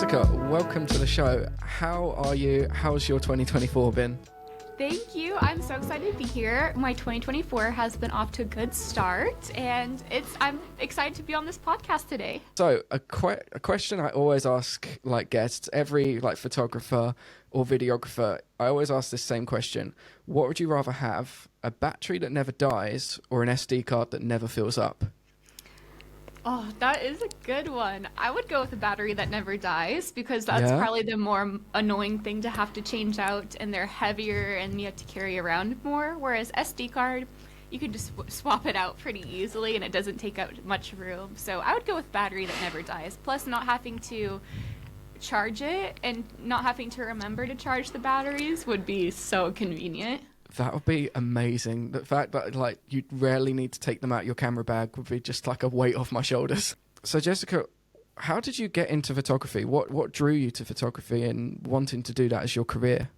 Jessica, welcome to the show. How are you? How's your 2024 been? Thank you. I'm so excited to be here. My 2024 has been off to a good start, and I'm excited to be on this podcast today. So, a question I always ask guests, every photographer or videographer, I always ask this same question. What would you rather have? A battery that never dies or an SD card that never fills up? Oh, that is a good one. I would go with a battery that never dies because that's probably the more annoying thing to have to change out, and they're heavier and you have to carry around more. Whereas SD card, you can just swap it out pretty easily and it doesn't take up much room. So I would go with battery that never dies. Plus, not having to charge it and not having to remember to charge the batteries would be so convenient. That would be amazing. The fact that you rarely need to take them out your camera bag would be just like a weight off my shoulders. So Jessica, how did you get into photography? What drew you to photography and wanting to do that as your career?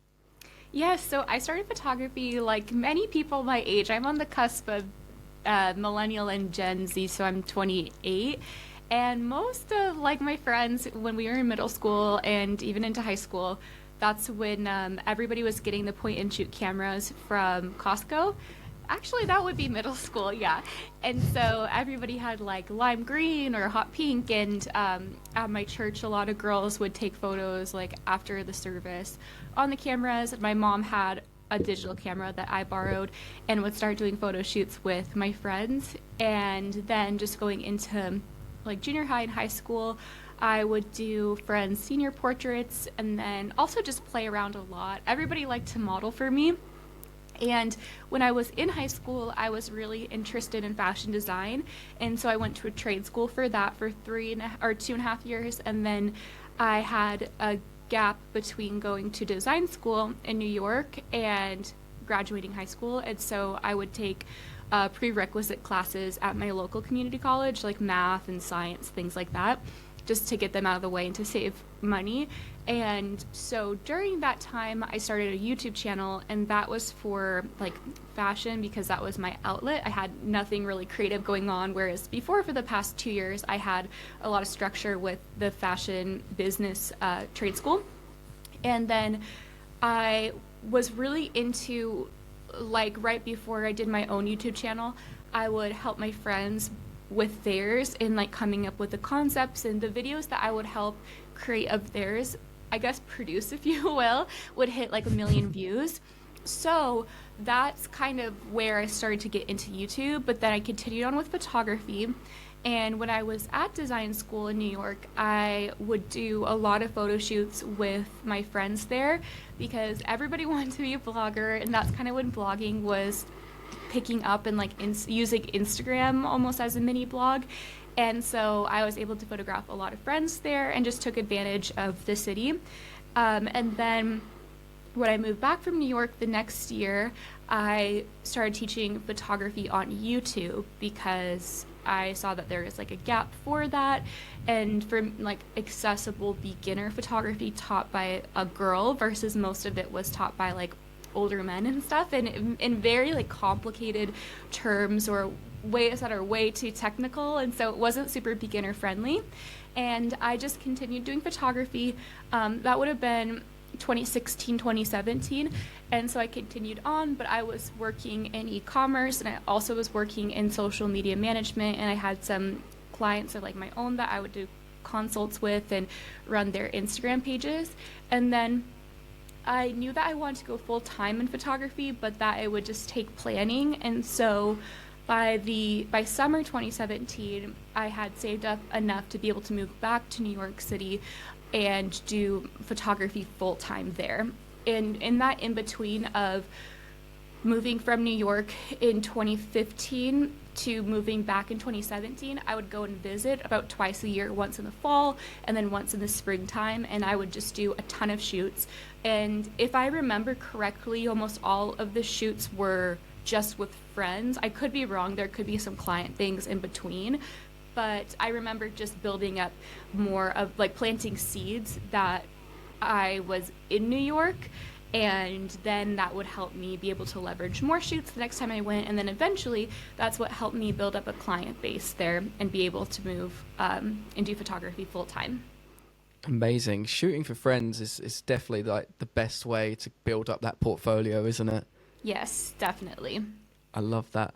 Yes, so I started photography like many people my age. I'm on the cusp of millennial and Gen Z, so I'm 28. And most of my friends, when we were in middle school and even into high school, that's when everybody was getting the point and shoot cameras from Costco. Actually, that would be middle school, yeah. And so everybody had lime green or hot pink, and at my church, a lot of girls would take photos after the service on the cameras. My mom had a digital camera that I borrowed and would start doing photo shoots with my friends. And then just going into junior high and high school, I would do friends' senior portraits and then also just play around a lot. Everybody liked to model for me. And when I was in high school, I was really interested in fashion design. And so I went to a trade school for that for 2.5 years. And then I had a gap between going to design school in New York and graduating high school. And so I would take prerequisite classes at my local community college, like math and science, things like that, just to get them out of the way and to save money. And so during that time, I started a YouTube channel, and that was for fashion because that was my outlet. I had nothing really creative going on, whereas before, for the past 2 years, I had a lot of structure with the fashion business trade school. And then I was really into, right before I did my own YouTube channel, I would help my friends with theirs in coming up with the concepts, and the videos that I would help create of theirs, I guess produce if you will, would hit 1 million views. So that's kind of where I started to get into YouTube, but then I continued on with photography. And when I was at design school in New York, I would do a lot of photo shoots with my friends there because everybody wanted to be a blogger, and that's kind of when blogging was picking up and using Instagram almost as a mini blog. And so I was able to photograph a lot of friends there and just took advantage of the city. And then when I moved back from New York the next year, I started teaching photography on YouTube because I saw that there was a gap for that, and for accessible beginner photography taught by a girl versus most of it was taught by older men and stuff, and in very complicated terms or ways that are way too technical, and so it wasn't super beginner friendly. And I just continued doing photography. That would have been 2016, 2017, and so I continued on, but I was working in e-commerce, and I also was working in social media management, and I had some clients of my own that I would do consults with and run their Instagram pages. And then I knew that I wanted to go full-time in photography, but that it would just take planning. And so by summer 2017, I had saved up enough to be able to move back to New York City and do photography full-time there. And in that in-between of moving from New York in 2015 to moving back in 2017, I would go and visit about twice a year, once in the fall and then once in the springtime, and I would just do a ton of shoots. And if I remember correctly, almost all of the shoots were just with friends. I could be wrong, there could be some client things in between, but I remember just building up more of planting seeds that I was in New York, and then that would help me be able to leverage more shoots the next time I went, and then eventually that's what helped me build up a client base there and be able to move and do photography full time. Amazing. Shooting for friends is definitely like the best way to build up that portfolio, isn't it? Yes, definitely. I love that.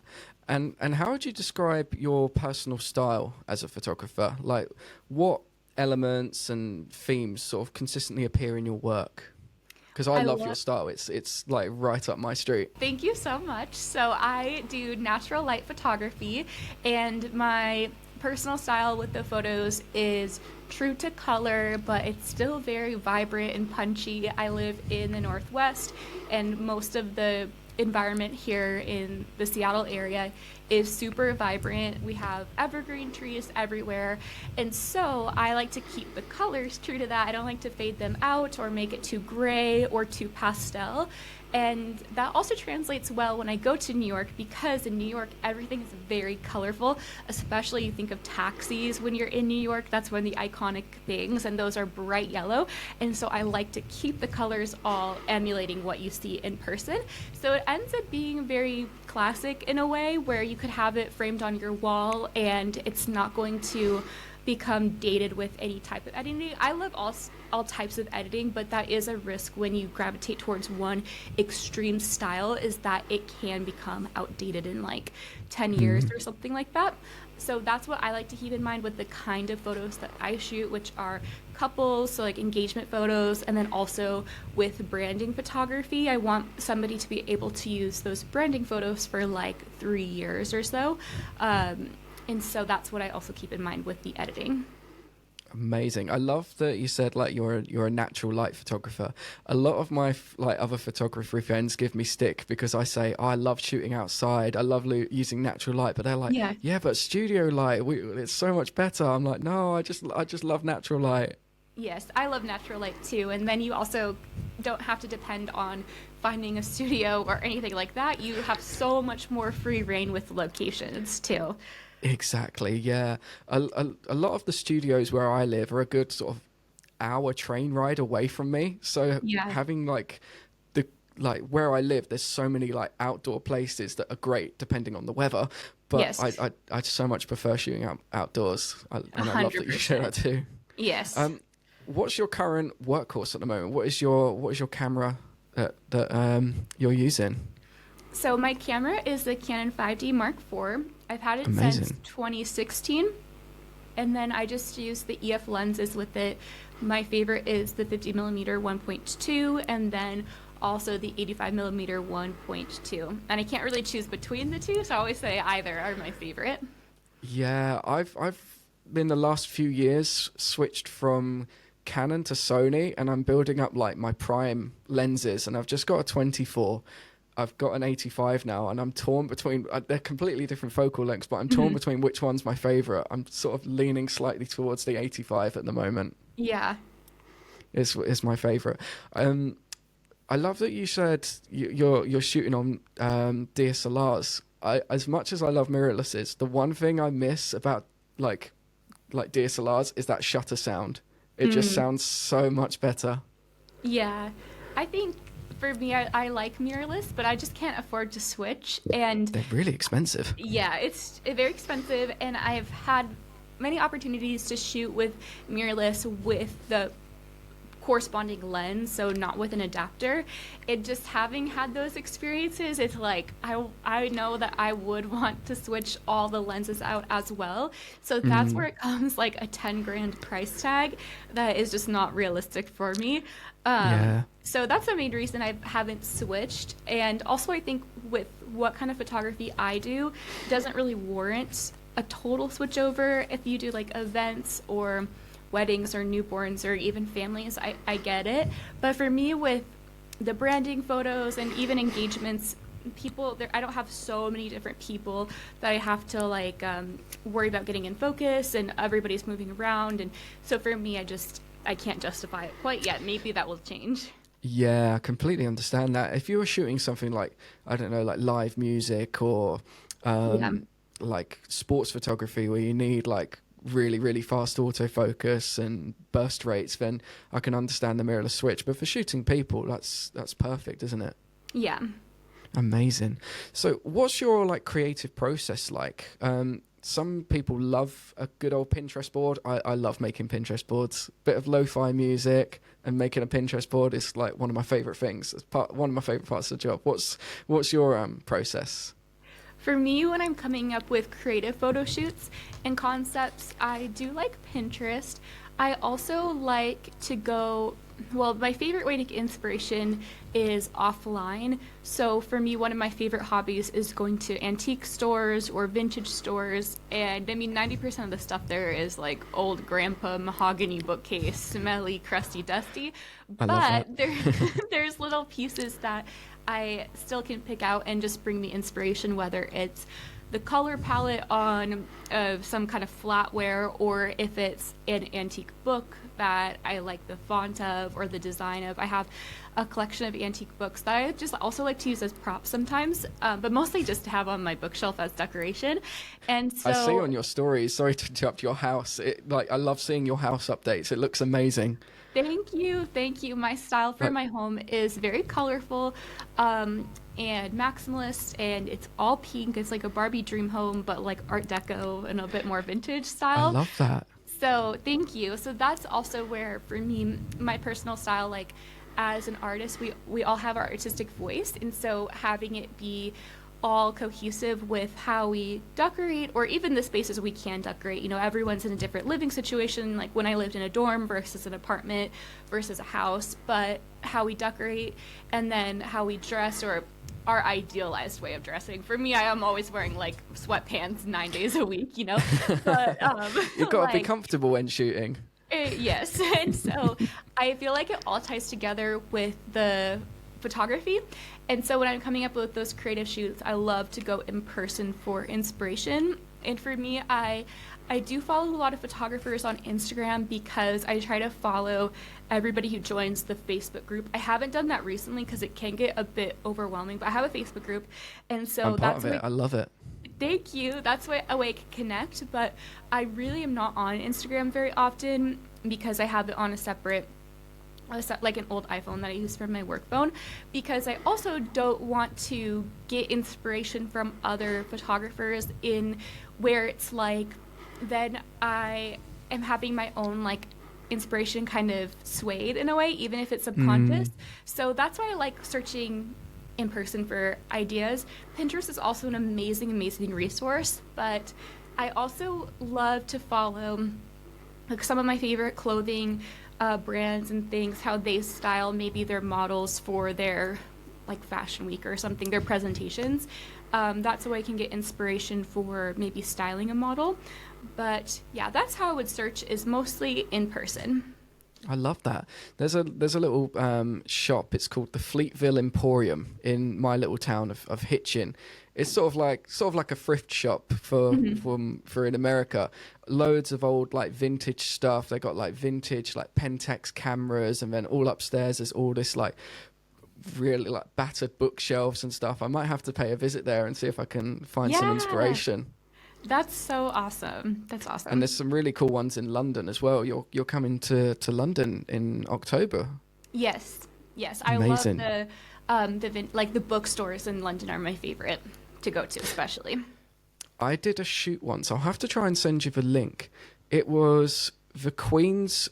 And how would you describe your personal style as a photographer? Like, what elements and themes sort of consistently appear in your work? Because I I love your love style. It's like right up my street. Thank you so much. So I do natural light photography, and my personal style with the photos is true to color, but it's still very vibrant and punchy. I live in the Northwest, and most of the environment here in the Seattle area is super vibrant. We have evergreen trees everywhere. And so I like to keep the colors true to that. I don't like to fade them out or make it too gray or too pastel. And that also translates well when I go to New York, because in New York, everything is very colorful, especially you think of taxis when you're in New York. That's one of the iconic things, and those are bright yellow. And so I like to keep the colors all emulating what you see in person. So it ends up being very classic in a way, where you could have it framed on your wall and it's not going to become dated with any type of editing. I love all types of editing, but that is a risk when you gravitate towards one extreme style, is that it can become outdated in like 10 years or something like that. So that's what I like to keep in mind with the kind of photos that I shoot, which are couples, so like engagement photos, and then also with branding photography, I want somebody to be able to use those branding photos for like 3 years or so. And so that's what I also keep in mind with the editing. Amazing. I love that you said like you're a natural light photographer. A lot of my like other photography friends give me stick because I say, oh, I love shooting outside. I love using natural light, but they're like, Yeah. yeah, but studio light, it's so much better. I'm like, no, I just love natural light. Yes, I love natural light too. And then you also don't have to depend on finding a studio or anything like that. You have so much more free reign with locations too. Exactly. Yeah. A lot of the studios where I live are a good sort of hour train ride away from me. So Yeah. having the like where I live, there's so many like outdoor places that are great depending on the weather. But Yes. I so much prefer shooting outdoors, A and I love that you share that 100%. too. Yes. What's your current workhorse at the moment? What is your camera that you're using? So my camera is the Canon 5D Mark IV. I've had it since Amazing. 2016, and then I just use the EF lenses with it. My favorite is the 50 millimeter 1.2, and then also the 85 millimeter 1.2. And I can't really choose between the two, so I always say either are my favorite. Yeah, I've in the last few years switched from Canon to Sony, and I'm building up like my prime lenses, and I've just got a 24. I've got an 85 now, and I'm torn between. They're completely different focal lengths, but I'm torn between which one's my favorite. I'm sort of leaning slightly towards the 85 at the moment. Yeah. Is my favorite. I love that you said you're shooting on DSLRs. As much as I love mirrorlesses, the one thing I miss about like DSLRs is that shutter sound. It just sounds so much better. Yeah. I think for me, I like mirrorless, but I just can't afford to switch. And They're really expensive. yeah, it's very expensive, and I've had many opportunities to shoot with mirrorless with the corresponding lens, so not with an adapter. It just having had those experiences, it's like I know that I would want to switch all the lenses out as well. So that's where it comes like a 10 grand price tag that is just not realistic for me. Yeah. So that's the main reason I haven't switched. And also I think with what kind of photography I do doesn't really warrant a total switch over. If you do like events or weddings or newborns or even families, I get it. But for me, with the branding photos and even engagements, people there, I don't have so many different people that I have to like worry about getting in focus, and everybody's moving around. And so for me, I can't justify it quite yet. Maybe that will change. Yeah, I completely understand that. If you were shooting something like, I don't know, like live music or Yeah. like sports photography where you need like really, really fast autofocus and burst rates, then I can understand the mirrorless switch. But for shooting people, that's perfect, isn't it? Yeah. Amazing. So what's your like creative process like? some people love a good old Pinterest board. I love making Pinterest boards. Bit of lo-fi music and making a Pinterest board is like one of my favorite things. It's one of my favorite parts of the job. What's your process? For me, when I'm coming up with creative photo shoots and concepts, I do like Pinterest. I also like to go, well, my favorite way to get inspiration is offline. So for me, one of my favorite hobbies is going to antique stores or vintage stores. And I mean, 90% of the stuff there is like old grandpa mahogany bookcase, smelly, crusty, dusty. But there's little pieces that I still can pick out and just bring me inspiration, whether it's the color palette on some kind of flatware, or if it's an antique book that I like the font of or the design of. I have a collection of antique books that I just also like to use as props sometimes, but mostly just to have on my bookshelf as decoration. And so I see on your stories, sorry to interrupt, your house. I love seeing your house updates. It looks amazing. Thank you. My style for my home is very colorful and maximalist, and it's all pink. It's like a Barbie dream home, but like Art Deco and a bit more vintage style. I love that. So thank you. So that's also where, for me, my personal style, like as an artist, we all have our artistic voice, and so having it be all cohesive with how we decorate, or even the spaces we can decorate. You know, everyone's in a different living situation, like when I lived in a dorm versus an apartment versus a house, but how we decorate and then how we dress, or our idealized way of dressing. For me, I am always wearing like sweatpants 9 days a week, you know, but you've got to be comfortable when shooting. Yes. And so I feel like it all ties together with the photography. And so when I'm coming up with those creative shoots, I love to go in person for inspiration. And for me, I do follow a lot of photographers on Instagram because I try to follow everybody who joins the Facebook group. I haven't done that recently because it can get a bit overwhelming, but I have a Facebook group, and so I'm part of it. I love it. Thank you. That's a way I can connect, but I really am not on Instagram very often because I have it on a separate, like an old iPhone that I use for my work phone, because I also don't want to get inspiration from other photographers in where it's like then I am having my own like inspiration kind of swayed in a way, even if it's subconscious. So that's why I like searching in person for ideas. Pinterest is also an amazing resource, but I also love to follow like some of my favorite clothing brands and things, how they style maybe their models for their like fashion week or something, their presentations. That's a way I can get inspiration for maybe styling a model. But yeah, that's how I would search, is mostly in person. I love that. There's a little shop. It's called the Fleetville Emporium in my little town of Hitchin. It's sort of like a thrift shop for in America. Loads of old like vintage stuff. They got like vintage like Pentax cameras, and then all upstairs there's all this like really like battered bookshelves and stuff. I might have to pay a visit there and see if I can find some inspiration. That's so awesome. That's awesome. And there's some really cool ones in London as well. You're coming to London in October. Yes. Amazing. I love the bookstores in London are my favorite to go to, especially. I did a shoot once. I'll have to try and send you the link. It was the Queen's.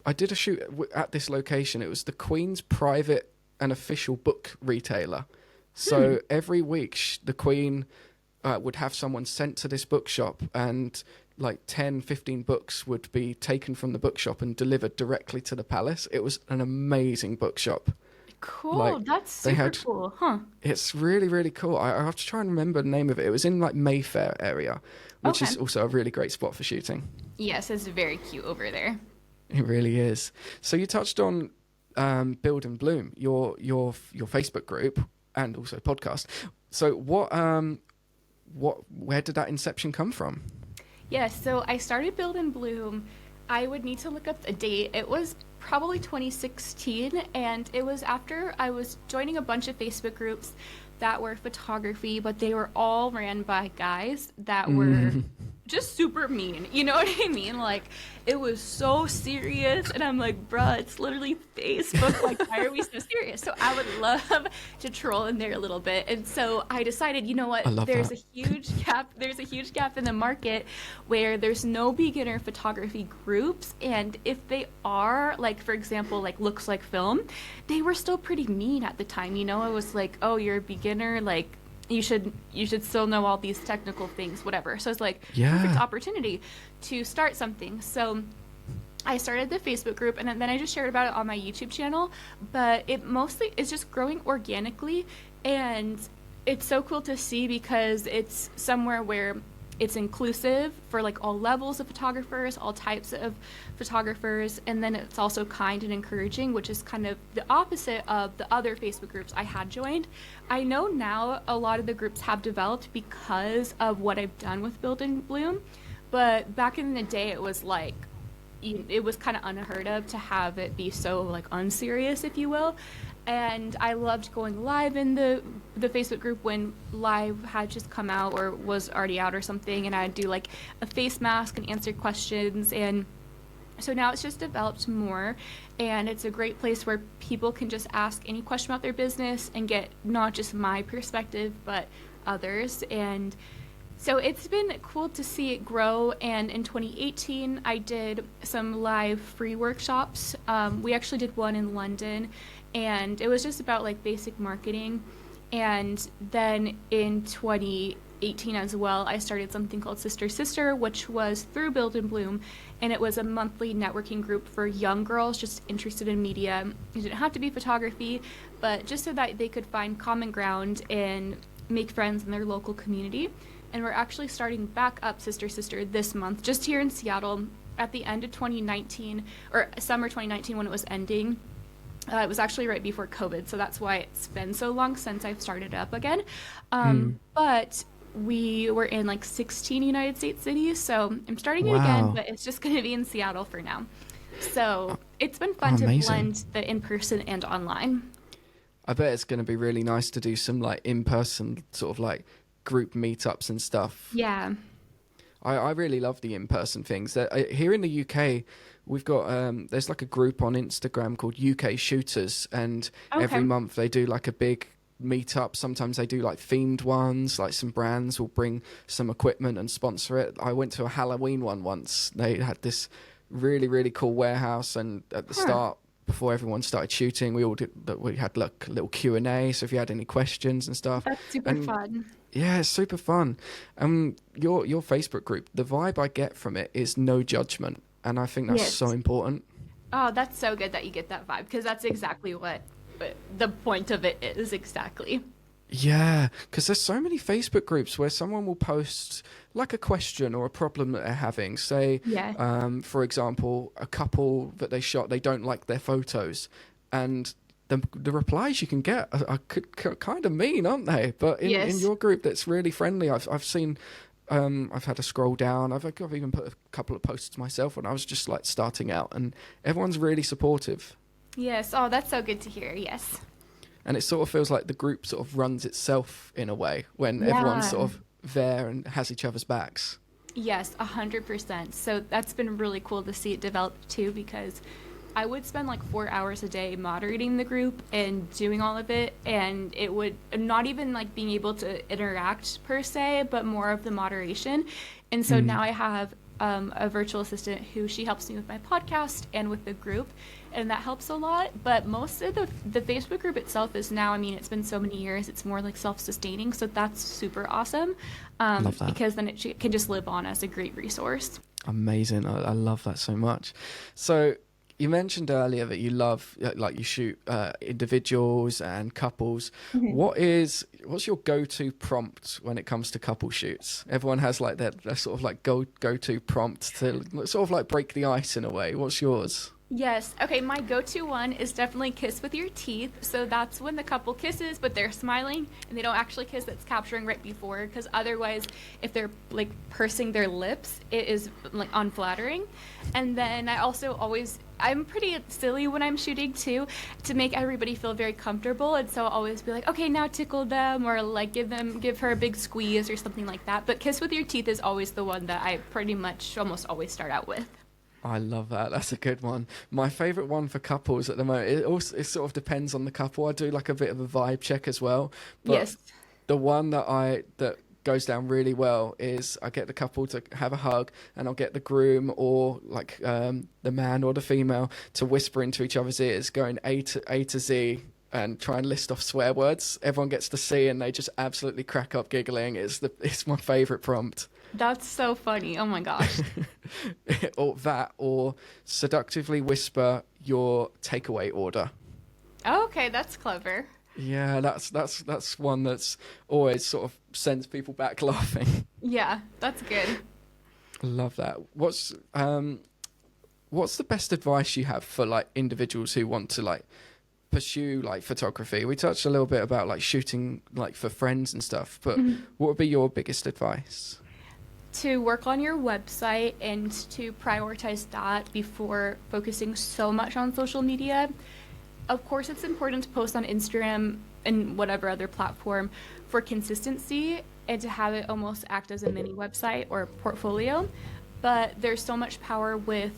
I did a shoot at this location. It was the Queen's private and official book retailer. So every week the Queen would have someone sent to this bookshop, and like 10, 15 books would be taken from the bookshop and delivered directly to the palace. It was an amazing bookshop. Cool. Like, that's super cool. Huh. It's really, really cool. I have to try and remember the name of it. It was in like Mayfair area, which is also a really great spot for shooting. Yes, it's very cute over there. It really is. So you touched on Build and Bloom, your Facebook group and also podcast. So where did that inception come from? So I started Build and Bloom. I would need to look up the date. It was probably 2016, and it was after I was joining a bunch of Facebook groups that were photography, but they were all ran by guys that were just super mean. You know what I mean? Like, it was so serious, and I'm like, bruh, it's literally Facebook. Like, why are we so serious? So I would love to troll in there a little bit. And so I decided, you know what? I love There's that. a huge gap. There's a huge gap in the market where there's no beginner photography groups, and if they are, like, for example, like Looks Like Film, they were still pretty mean at the time. You know, it was like, oh, you're a beginner, like, you should still know all these technical things, whatever. So it's like perfect Yeah. opportunity to start something. So I started the Facebook group, and then I just shared about it on my YouTube channel, but it mostly is just growing organically, and it's so cool to see because it's somewhere where it's inclusive for like all levels of photographers, all types of photographers, and then it's also kind and encouraging, which is kind of the opposite of the other Facebook groups I had joined. I know now a lot of the groups have developed because of what I've done with Build and Bloom, but back in the day it was like it was kind of unheard of to have it be so like unserious, if you will. And I loved going live in the Facebook group when live had just come out or was already out or something, and I'd do like a face mask and answer questions. And so now it's just developed more, and it's a great place where people can just ask any question about their business and get not just my perspective but others. And so it's been cool to see it grow, and in 2018 I did some live free workshops. We actually did one in London, and it was just about like basic marketing. And then in 2018 as well, I started something called Sister Sister, which was through Build and Bloom, and it was a monthly networking group for young girls just interested in media. It didn't have to be photography, but just so that they could find common ground and make friends in their local community. And we're actually starting back up Sister Sister this month, just here in Seattle at the end of 2019, or summer 2019 when it was ending. It was actually right before COVID, so that's why it's been so long since I've started up again. But we were in like 16 United States cities, so I'm starting it again, Wow. but it's just going to be in Seattle for now. So it's been fun to Amazing. blend the in-person and online. I bet it's going to be really nice to do some like in-person sort of like group meetups and stuff. Yeah. I really love the in-person things. Here in the UK, we've got there's like a group on Instagram called UK Shooters, and Okay. every month they do like a big meetup. Sometimes they do like themed ones, like some brands will bring some equipment and sponsor it. I went to a Halloween one once. They had this really, really cool warehouse, and at the start, before everyone started shooting, we had like a little Q&A, so if you had any questions and stuff. That's super And fun. yeah, it's super fun. Your Facebook group, the vibe I get from it is no judgment, and I think that's Yes. so important. Oh, that's so good that you get that vibe, because that's exactly what the point of it is, exactly. Yeah, because there's so many Facebook groups where someone will post like a question or a problem that they're having. Say, Yeah. for example, a couple that they shot, they don't like their photos, and the replies you can get are kind of mean, aren't they? But in Yes. your group, that's really friendly. I've seen. I've had to scroll down. I've even put a couple of posts myself when I was just like starting out, and everyone's really supportive. Yes. Oh, that's so good to hear. Yes. And it sort of feels like the group sort of runs itself in a way when everyone's sort of there and has each other's backs. Yes, 100%. So that's been really cool to see it develop too, because I would spend like 4 hours a day moderating the group and doing all of it, and it would not even like being able to interact per se, but more of the moderation. And so now I have a virtual assistant who she helps me with my podcast and with the group, and that helps a lot. But most of the Facebook group itself is now, I mean, it's been so many years, it's more like self-sustaining, so that's super awesome. Love that. Because then can just live on as a great resource. Amazing. I love that so much. So you mentioned earlier that you love, like you shoot individuals and couples. What's your go-to prompt when it comes to couple shoots? Everyone has like their sort of like go-to prompt to sort of like break the ice in a way. What's yours? Yes. Okay, my go-to one is definitely kiss with your teeth. So that's when the couple kisses, but they're smiling and they don't actually kiss. That's capturing right before, because otherwise, if they're like pursing their lips, it is like unflattering. And then I also always I'm pretty silly when I'm shooting too, to make everybody feel very comfortable. And so I'll always be like, okay, now tickle them, or like give her a big squeeze or something like that. But kiss with your teeth is always the one that I pretty much almost always start out with. I love that. That's a good one. My favorite one for couples at the moment, it sort of depends on the couple. I do like a bit of a vibe check as well. But Yes. the one that goes down really well is I get the couple to have a hug, and I'll get the groom or like the man or the female to whisper into each other's ears, going A to Z, and try and list off swear words. Everyone gets to see, and they just absolutely crack up giggling. It's my favorite prompt. That's so funny. Oh my gosh. or seductively whisper your takeaway order. Okay, that's clever. Yeah, that's one that's always sort of sends people back laughing. Yeah, that's good. Love that. What's the best advice you have for like individuals who want to like pursue like photography? We touched a little bit about like shooting like for friends and stuff, but what would be your biggest advice? To work on your website and to prioritize that before focusing so much on social media. Of course, it's important to post on Instagram and whatever other platform for consistency and to have it almost act as a mini website or portfolio. But there's so much power with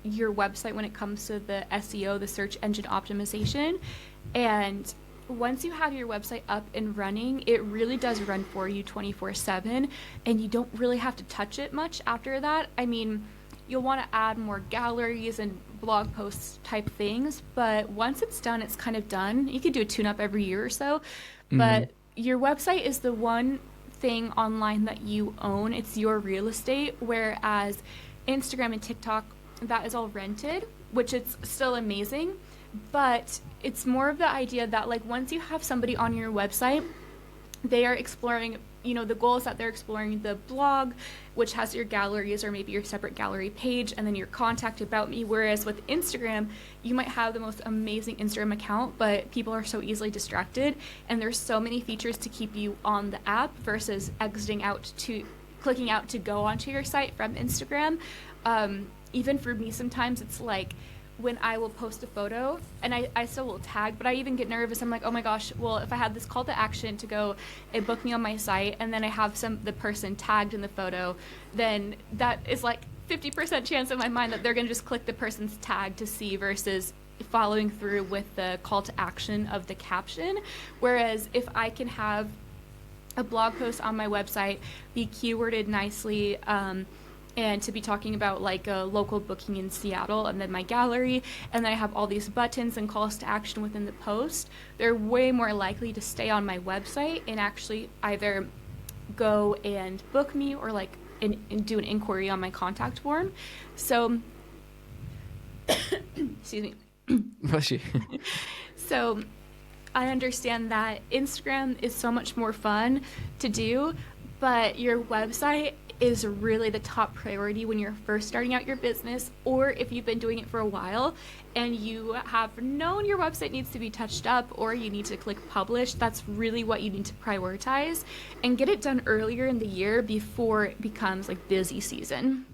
your website when it comes to the SEO, the search engine optimization. And once you have your website up and running, it really does run for you 24/7, and you don't really have to touch it much after that. I mean, you'll want to add more galleries and blog posts type things, but once it's done, it's kind of done. You could do a tune-up every year or so, but your website is the one thing online that you own. It's your real estate, whereas Instagram and TikTok, that is all rented, which it's still amazing, but it's more of the idea that like once you have somebody on your website, they are exploring, you know, the goal is that they're exploring the blog, which has your galleries or maybe your separate gallery page, and then your contact about me. Whereas with Instagram, you might have the most amazing Instagram account, but people are so easily distracted, and there's so many features to keep you on the app versus exiting out to clicking out to go onto your site from Instagram. Even for me, sometimes it's like when I will post a photo, and I still will tag, but I even get nervous. I'm like, oh my gosh, well, if I had this call to action to go and book me on my site, and then I have the person tagged in the photo, then that is like 50% chance in my mind that they're going to just click the person's tag to see versus following through with the call to action of the caption. Whereas if I can have a blog post on my website be keyworded nicely, and to be talking about like a local booking in Seattle, and then my gallery, and then I have all these buttons and calls to action within the post, they're way more likely to stay on my website and actually either go and book me or like and do an inquiry on my contact form. So excuse me. Bless you. So I understand that Instagram is so much more fun to do, but your website is really the top priority when you're first starting out your business, or if you've been doing it for a while and you have known your website needs to be touched up or you need to click publish. That's really what you need to prioritize and get it done earlier in the year before it becomes like busy season.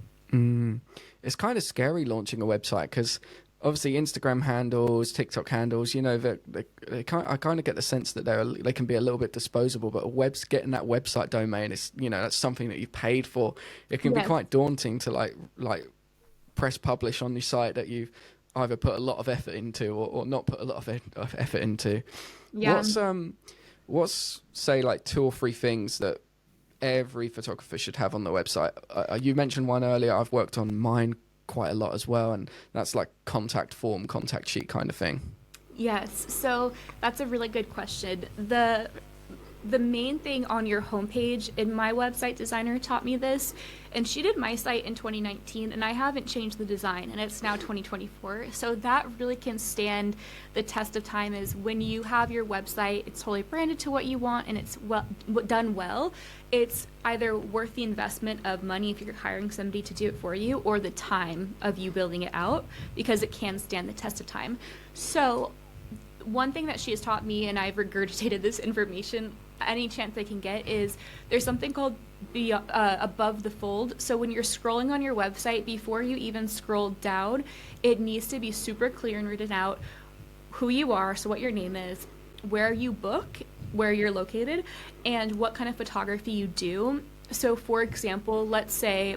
It's kind of scary launching a website because obviously Instagram handles, TikTok handles, you know, I kind of get the sense that they can be a little bit disposable, but getting that website domain is, you know, that's something that you paid for. It can be quite daunting to like press publish on your site that you've either put a lot of effort into or not put a lot of effort into. Yeah. What's say like 2 or 3 things that every photographer should have on the website? You mentioned one earlier. I've worked on mine quite a lot as well, and that's like contact form, contact sheet kind of thing. Yes, so that's a really good question. The main thing on your homepage, and my website designer taught me this, and she did my site in 2019, and I haven't changed the design, and it's now 2024. So that really can stand the test of time. Is when you have your website, it's totally branded to what you want, and it's done well. It's either worth the investment of money if you're hiring somebody to do it for you, or the time of you building it out, because it can stand the test of time. So one thing that she has taught me, and I've regurgitated this information any chance I can get, is there's something called be above the fold. So when you're scrolling on your website, before you even scroll down, it needs to be super clear and written out who you are, so what your name is, where you book, where you're located, and what kind of photography you do. So for example, let's say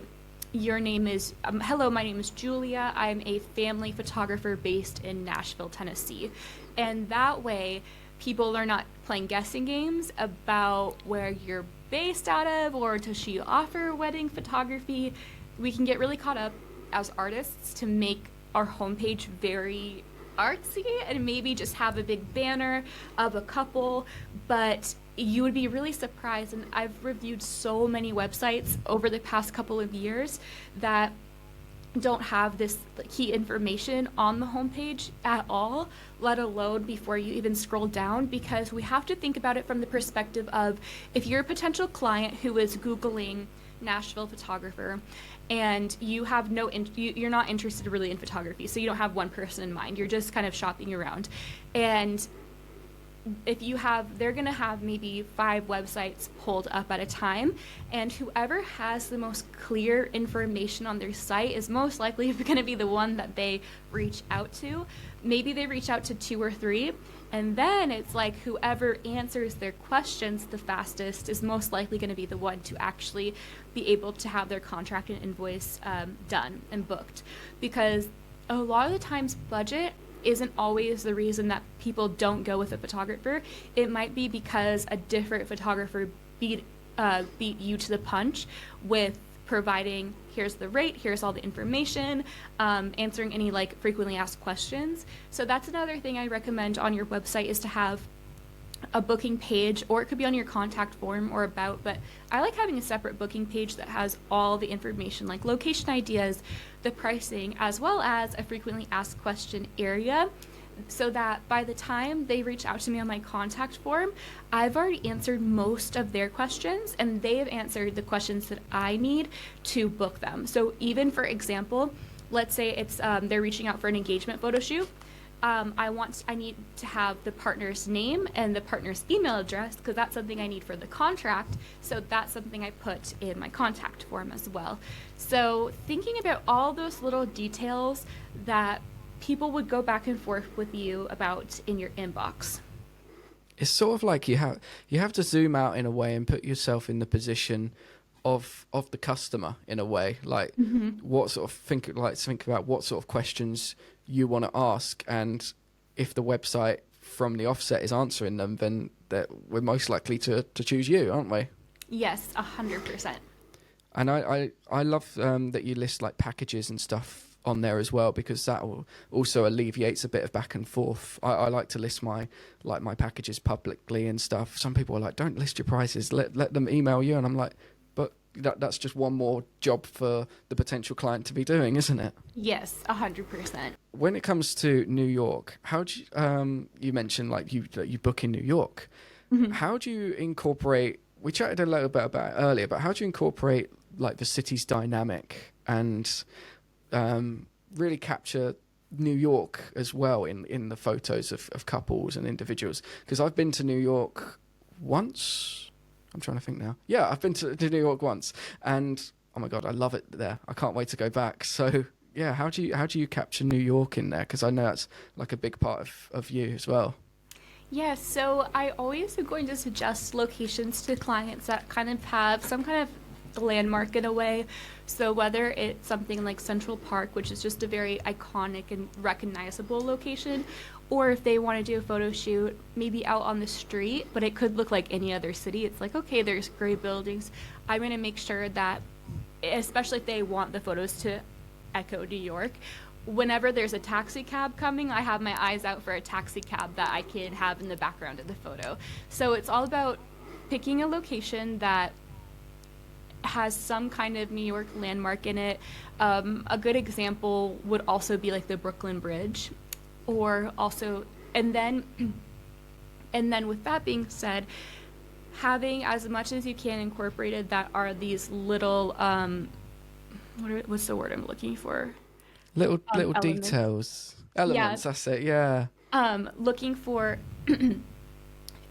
your name is, hello, my name is Julia. I'm a family photographer based in Nashville, Tennessee. And that way, people are not playing guessing games about where you're based out of, or does she offer wedding photography. We can get really caught up as artists to make our homepage very artsy and maybe just have a big banner of a couple, but you would be really surprised, and I've reviewed so many websites over the past couple of years that don't have this key information on the homepage at all, let alone before you even scroll down, because we have to think about it from the perspective of, if you're a potential client who is Googling Nashville photographer and you have you're not interested really in photography, so you don't have one person in mind, you're just kind of shopping around, and if you have, they're going to have maybe 5 websites pulled up at a time, and whoever has the most clear information on their site is most likely going to be the one that they reach out to. Maybe they reach out to 2 or 3, and then it's like whoever answers their questions the fastest is most likely going to be the one to actually be able to have their contract and invoice done and booked, because a lot of the times budget isn't always the reason that people don't go with a photographer. It might be because a different photographer beat you to the punch with providing, here's the rate, here's all the information, answering any like frequently asked questions. So that's another thing I recommend on your website, is to have a booking page, or it could be on your contact form or about, but I like having a separate booking page that has all the information, like location ideas, the pricing, as well as a frequently asked question area, so that by the time they reach out to me on my contact form, I've already answered most of their questions and they have answered the questions that I need to book them. So even, for example, let's say it's they're reaching out for an engagement photo shoot. I need to have the partner's name and the partner's email address, because that's something I need for the contract. So that's something I put in my contact form as well. So thinking about all those little details that people would go back and forth with you about in your inbox. It's sort of like you have to zoom out in a way and put yourself in the position of the customer in a way, like what sort of think about what sort of questions you want to ask, and if the website from the offset is answering them, then we're most likely to choose you, aren't we? Yes, 100%. And I love that you list like packages and stuff on there as well, because that also alleviates a bit of back and forth. I like to list my packages publicly and stuff. Some people are like, don't list your prices, let them email you, and I'm like, but that's just one more job for the potential client to be doing, isn't it? Yes, 100%. When it comes to New York, how do you, you mentioned like you book in New York. How do you incorporate, we chatted a little bit about it earlier, but how do you incorporate like the city's dynamic and really capture New York as well in the photos of couples and individuals? Because I've been to New York once. I'm trying to think now. Yeah, I've been to New York once, and oh my God, I love it there. I can't wait to go back. So yeah, how do you capture New York in there? Because I know that's like a big part of you as well. Yeah, so I always am going to suggest locations to clients that kind of have some kind of landmark in a way. So whether it's something like Central Park, which is just a very iconic and recognizable location, or if they want to do a photo shoot maybe out on the street, but it could look like any other city. It's like, okay, there's gray buildings. I'm going to make sure that, especially if they want the photos to echo New York, whenever there's a taxi cab coming, I have my eyes out for a taxi cab that I can have in the background of the photo. So it's all about picking a location that has some kind of New York landmark in it. A good example would also be like the Brooklyn Bridge, or also, and then with that being said, having as much as you can incorporated that are these little what's the word I'm looking for? Little Elements. details, elements. Yeah. That's it. Yeah. Looking for.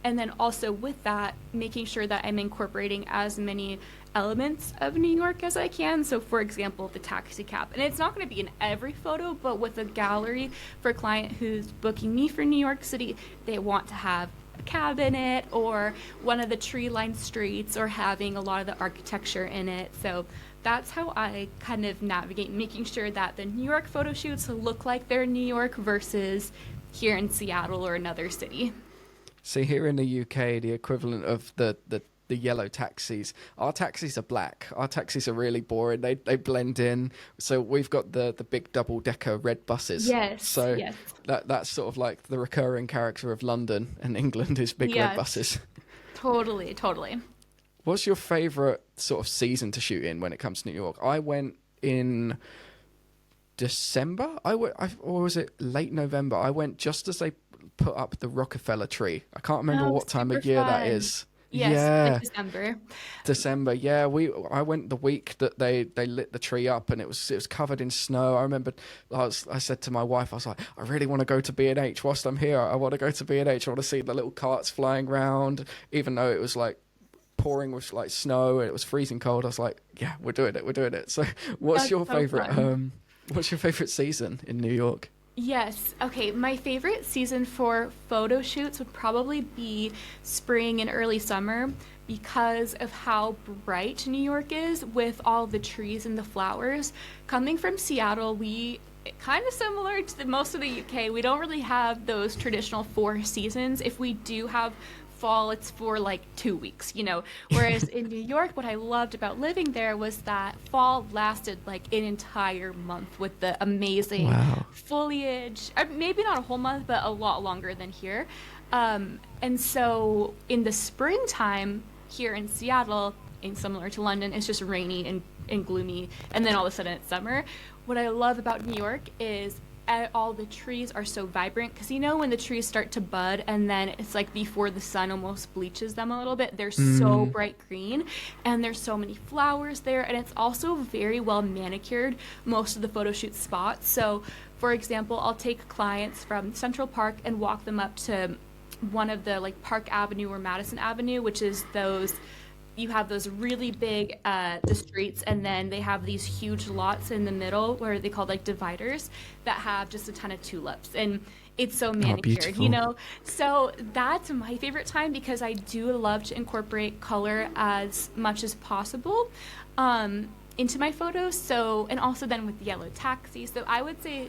And then also with that, making sure that I'm incorporating as many elements of New York as I can. So for example, the taxi cab. And it's not going to be in every photo, but with a gallery for a client who's booking me for New York City, they want to have a cab in it or one of the tree-lined streets or having a lot of the architecture in it. So that's how I kind of navigate making sure that the New York photo shoots look like they're in New York versus here in Seattle or another city. See, here in the UK, the equivalent of the yellow taxis, our taxis are black. Our taxis are really boring. They blend in. So we've got the big double-decker red buses. Yes. So yes. that's sort of like the recurring character of London, and England is big red buses. Totally. What's your favourite sort of season to shoot in when it comes to New York? I went in December, or was it late November? I went just as they put up the Rockefeller tree. I can't remember what time of year that is. Yes, yeah, like December. Yeah, I went the week that they lit the tree up, and it was covered in snow. I remember I said to my wife, I was like, I really want to go to B&H whilst I'm here. I want to go to B&H. I want to see the little carts flying around, even though it was like pouring with like snow and it was freezing cold. I was like, yeah, we're doing it. So what's your favorite season in New York? Yes. Okay. My favorite season for photo shoots would probably be spring and early summer because of how bright New York is with all the trees and the flowers. Coming from Seattle, we kind of similar to most of the UK. We don't really have those traditional 4 seasons. If we do have fall, it's for like 2 weeks, whereas in New York, what I loved about living there was that fall lasted like an entire month with the amazing foliage. Maybe not a whole month, but a lot longer than here. And so in the springtime here in Seattle, and similar to London, it's just rainy and gloomy, and then all of a sudden it's summer. What I love about New York is all the trees are so vibrant, because when the trees start to bud and then it's like before the sun almost bleaches them a little bit, they're so bright green and there's so many flowers there, and it's also very well manicured, most of the photo shoot spots. So for example, I'll take clients from Central Park and walk them up to one of the like Park Avenue or Madison Avenue, which is you have those really big the streets, and then they have these huge lots in the middle where they call like dividers that have just a ton of tulips, and it's so manicured, So that's my favorite time because I do love to incorporate color as much as possible into my photos. So, and also then with yellow taxi. So I would say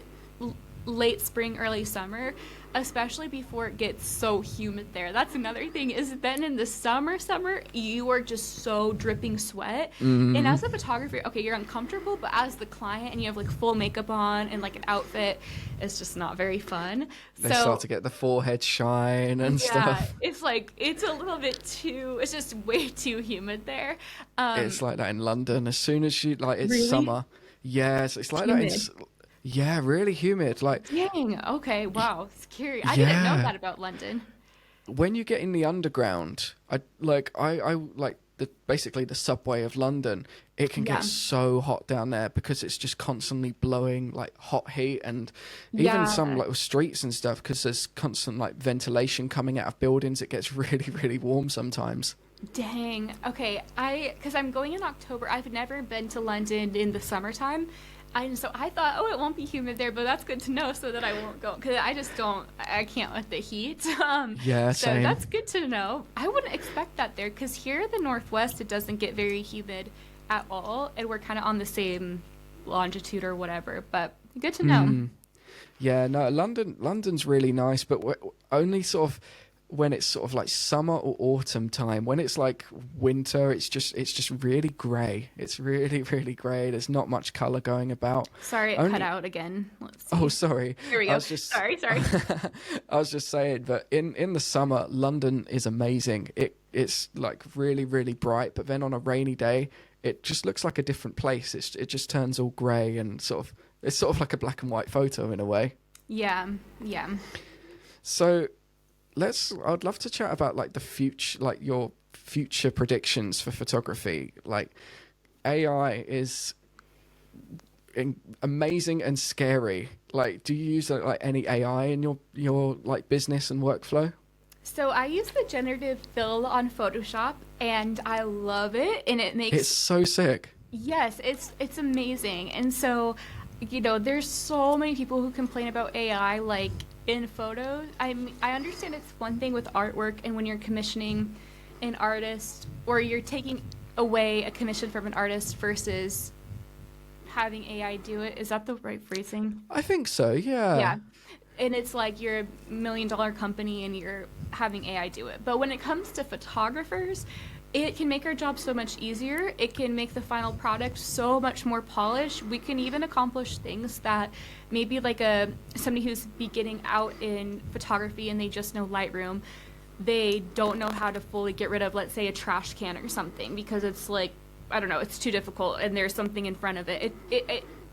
late spring, early summer, especially before it gets so humid there. That's another thing, is then in the summer, you are just so dripping sweat. And as a photographer, okay, you're uncomfortable, but as the client and you have like full makeup on and like an outfit, it's just not very fun. They start to get the forehead shine and stuff. It's like, it's a little bit it's just way too humid there. It's like that in London. As soon as it's really? summer. Yes, it's like humid. Yeah, really humid. Like, dang, okay, wow, scary. I didn't know that about London. When you get in the underground, I like basically the subway of London. It can get so hot down there because it's just constantly blowing like hot heat, and even some like streets and stuff, because there's constant like ventilation coming out of buildings. It gets really, really warm sometimes. Dang. Okay, because I'm going in October. I've never been to London in the summertime. So I thought, it won't be humid there, but that's good to know so that I won't go, because I can't with the heat. So same. That's good to know. I wouldn't expect that there, because here in the Northwest, it doesn't get very humid at all, and we're kind of on the same longitude or whatever, but good to know. Yeah, no, London's really nice, but only sort of when it's sort of like summer or autumn time. When it's like winter, it's just really grey. It's really, really grey. There's not much colour going about. Sorry, it cut out again. Let's see. Oh, sorry. Here we go. Sorry. I was just saying, but in the summer, London is amazing. It's like really, really bright, but then on a rainy day, it just looks like a different place. It just turns all grey, and it's sort of like a black and white photo in a way. Yeah. So I'd love to chat about like the future, like your future predictions for photography. Like, AI is amazing and scary. Like, do you use like any AI in your like business and workflow? So I use the generative fill on Photoshop, and I love it, and it makes It's so sick. yes, it's amazing. And so, there's so many people who complain about AI like in photos. I understand it's one thing with artwork and when you're commissioning an artist or you're taking away a commission from an artist versus having AI do it. Is that the right phrasing? I think so, yeah. Yeah. And it's like you're $1 million company and you're having AI do it. But when it comes to photographers, it can make our job so much easier. It can make the final product so much more polished. We can even accomplish things that maybe like somebody who's beginning out in photography and they just know Lightroom, they don't know how to fully get rid of, let's say, a trash can or something because it's like, I don't know, it's too difficult and there's something in front of it.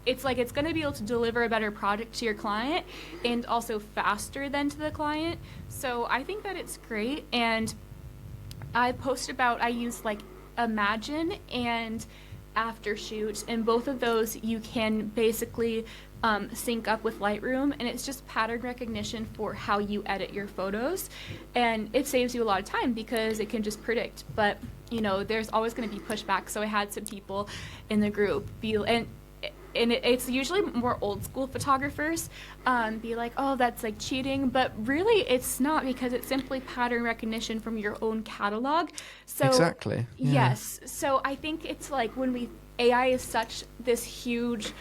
It's like it's going to be able to deliver a better product to your client and also faster than to the client. So I think that it's great. And I use like Imagine and Aftershoot, and both of those you can basically sync up with Lightroom, and it's just pattern recognition for how you edit your photos, and it saves you a lot of time because it can just predict. But there's always going to be pushback. So I had some people in the group it's usually more old school photographers be like, oh, that's like cheating, but really it's not, because it's simply pattern recognition from your own catalog. So exactly, yeah. Yes, so I think it's like when AI is such this huge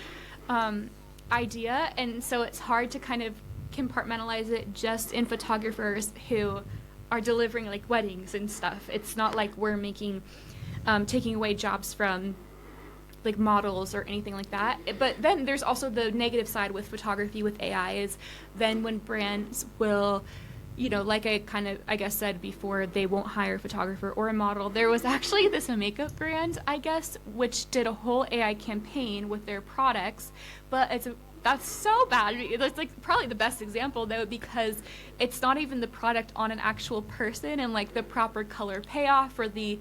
idea, and so it's hard to kind of compartmentalize it just in photographers who are delivering like weddings and stuff. It's not like we're taking away jobs from like models or anything like that. But then there's also the negative side with photography with AI is then when brands will, like I guess said before, they won't hire a photographer or a model. There was actually this makeup brand, I guess, which did a whole AI campaign with their products, but that's so bad. It's like probably the best example though, because it's not even the product on an actual person and like the proper color payoff or the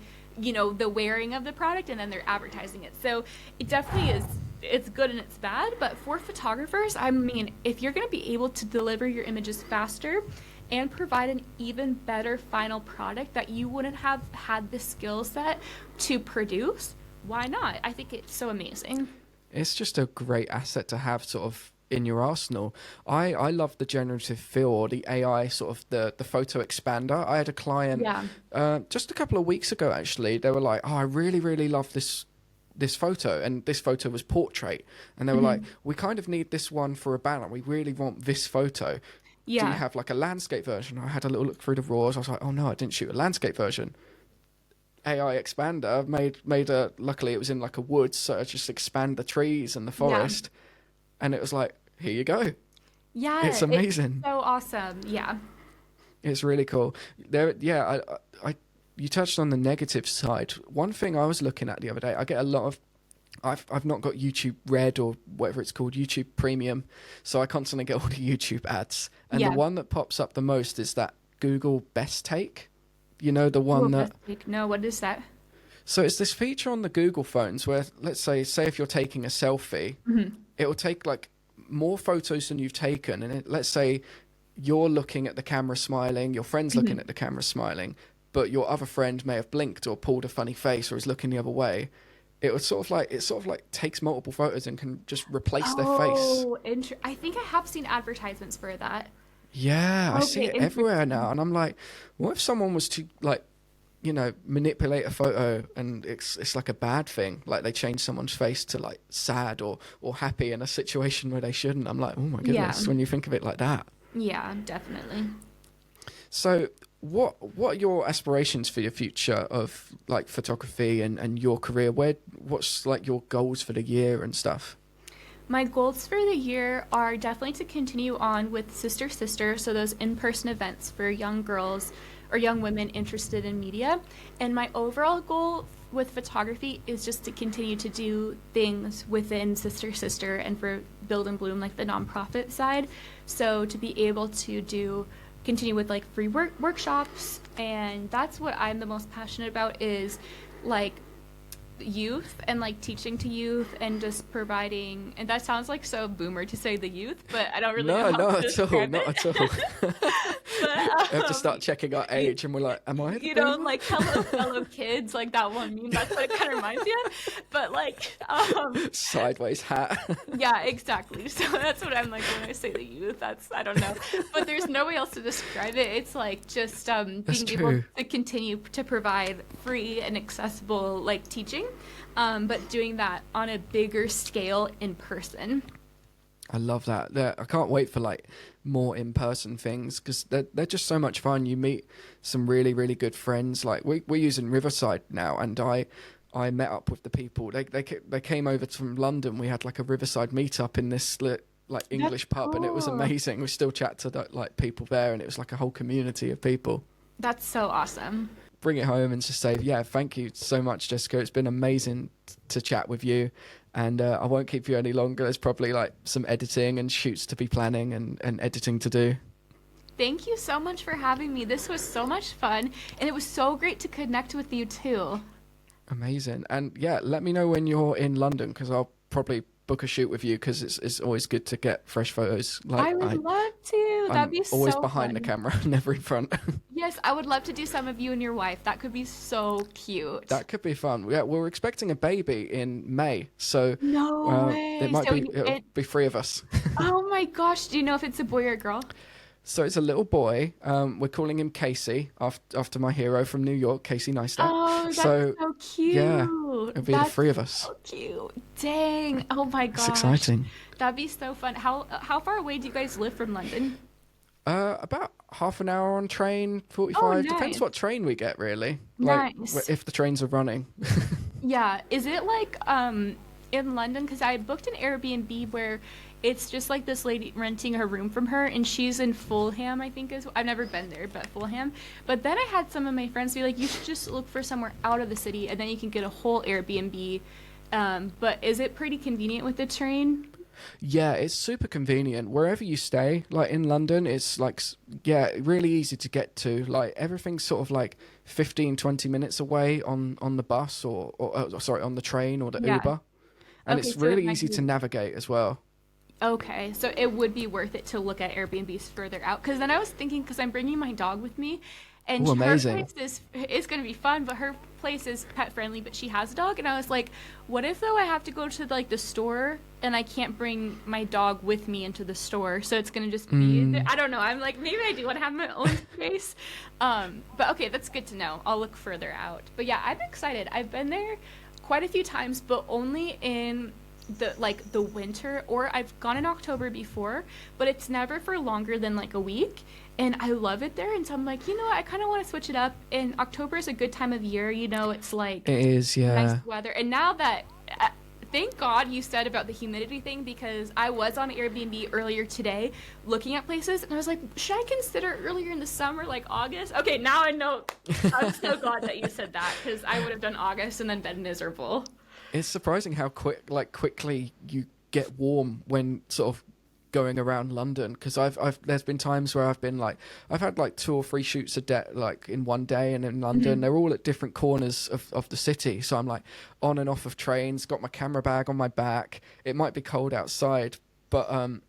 wearing of the product, and then they're advertising it. So it definitely is, it's good and it's bad. But for photographers, I mean, if you're going to be able to deliver your images faster and provide an even better final product that you wouldn't have had the skill set to produce, why not? I think it's so amazing. It's just a great asset to have sort of in your arsenal. I love the generative fill, or the AI sort of the photo expander. I had a client just a couple of weeks ago, actually. They were like, oh, I really, really love this photo, and this photo was portrait, and they were like, we kind of need this one for a banner. We really want this photo. Do you have like a landscape version? I had a little look through the raws. I was like, oh no, I didn't shoot a landscape version. AI expander made a, luckily it was in like a woods, so I just expand the trees and the forest, and it was like, here you go. Yeah, it's amazing. It's so awesome. Yeah, it's really cool. You touched on the negative side. One thing I was looking at the other day, I get a lot of, I've not got YouTube Red or whatever it's called, YouTube Premium, so I constantly get all the YouTube ads, and the one that pops up the most is that Google Best Take. The one that... No, what is that? So it's this feature on the Google phones where, let's say if you're taking a selfie, it will take like more photos than you've taken, and let's say you're looking at the camera smiling, your friend's looking at the camera smiling, but your other friend may have blinked or pulled a funny face or is looking the other way. It sort of like takes multiple photos and can just replace their face. Oh, I think I have seen advertisements for that. Yeah, I see it everywhere now, and I'm like, what if someone was to like, manipulate a photo and it's like a bad thing, like they change someone's face to like sad or happy in a situation where they shouldn't. I'm like, oh my goodness, when you think of it like that. Yeah, definitely. So what are your aspirations for your future of like photography and your career? What's like your goals for the year and stuff? My goals for the year are definitely to continue on with Sister, so those in-person events for young girls or young women interested in media. And my overall goal with photography is just to continue to do things within Sister and for Build and Bloom, like the nonprofit side. So to be able to continue with like free workshops, and that's what I'm the most passionate about, is like youth and like teaching to youth and just providing, and that sounds like so boomer to say the youth, but I don't really know how to describe it. Not at all. But, We have to start checking our age, and we're like, am I the you know, boomer? like hello fellow kids, like that one meme. That's what it kind of reminds me of. But like, Sideways hat. yeah, exactly. So that's what I'm like when I say the youth. That's, I don't know, but there's no way else to describe it. It's like just being able to continue to provide free and accessible like teaching, but doing that on a bigger scale in person. I love that. I can't wait for like more in-person things, because they're just so much fun. You meet some really, really good friends. Like we're using Riverside now, and I met up with the people. They came over from London. We had like a Riverside meetup in this like English pub, and it was amazing. We still chat to like people there, and it was like a whole community of people. That's so awesome. Bring it home and just say, yeah, thank you so much, Jessica. It's been amazing to chat with you. And I won't keep you any longer. There's probably like some editing and shoots to be planning and editing to do. Thank you so much for having me. This was so much fun, and it was so great to connect with you too. Amazing. And yeah, let me know when you're in London, because I'll probably book a shoot with you, because it's always good to get fresh photos. Like, I would love to. That'd be so always behind fun. the camera, never in front. Yes, I would love to do some of you and your wife. That could be so cute. That could be fun. Yeah, we're expecting a baby in May, so no way. It might it'll be 3 of us. Oh my gosh! Do you know if it's a boy or a girl? So it's a little boy. We're calling him Casey, after my hero from New York, Casey Neistat. Oh, that's so cute. Yeah, it'll be the 3 of us. So cute. Dang. Oh my gosh. It's exciting. That'd be so fun. How far away do you guys live from London? About half an hour on train, 45. Oh, nice. Depends what train we get, really. Like, nice. if the trains are running. Yeah. Is it like in London? Because I booked an Airbnb where it's just like this lady renting her room from her, and she's in Fulham, I think I've never been there, but Fulham. But then I had some of my friends be like, you should just look for somewhere out of the city, and then you can get a whole Airbnb. But is it pretty convenient with the train? Yeah, it's super convenient. Wherever you stay, like in London, it's like, yeah, really easy to get to. Like everything's sort of like 15, 20 minutes away on the bus or sorry, on the train or the Uber. And Okay, it's so really easy to navigate as well. Okay, so it would be worth it to look at Airbnbs further out. Because then I was thinking, because I'm bringing my dog with me, and her place is going to be fun, but her place is pet friendly, but she has a dog. And I was like, what if though I have to go to like the store and I can't bring my dog with me into the store? So it's going to just be, I don't know. I'm like, maybe I do want to have my own space. But okay, that's good to know. I'll look further out. But yeah, I'm excited. I've been there quite a few times, but only in the winter, or I've gone in October before, but it's never for longer than like a week, and I love it there. And so I'm like, you know what, I kind of want to switch it up, and October is a good time of year, you know, it's like it is, yeah, nice weather. And now that thank God you said about the humidity thing, because I was on Airbnb earlier today looking at places, and I was like, should I consider earlier in the summer, like August? Okay, now I know. I'm so glad that you said that, because I would have done August and then been miserable. It's surprising how quickly you get warm when sort of going around London. Because there's been times where I've had like 2 or 3 shoots a day, like in one day, and in London they're all at different corners of the city. So I'm like on and off of trains, got my camera bag on my back. It might be cold outside, but I'm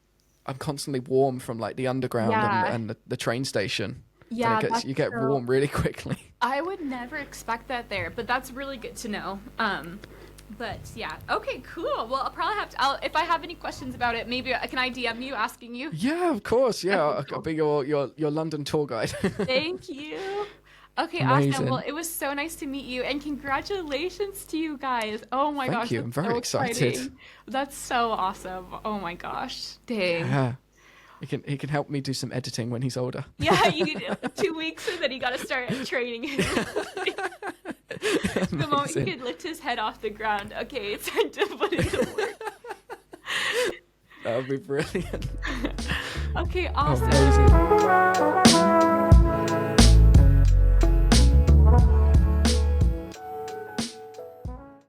constantly warm from like the underground and the train station. Yeah, you get warm really quickly. I would never expect that there, but that's really good to know. But yeah, okay, cool. Well, I'll probably have to. If I have any questions about it, maybe can I DM you asking you? Yeah, of course. Yeah, I'll be your London tour guide. Thank you. Okay, amazing. Awesome. Well, it was so nice to meet you, and congratulations to you guys. Oh my gosh, thank you. I'm very excited. Exciting. That's so awesome. Oh my gosh, dang. Yeah. He can help me do some editing when he's older. Yeah, 2 weeks, and then you got to start training. The moment he can lift his head off the ground, okay, it's time to put it to work. That would be brilliant. Okay, awesome.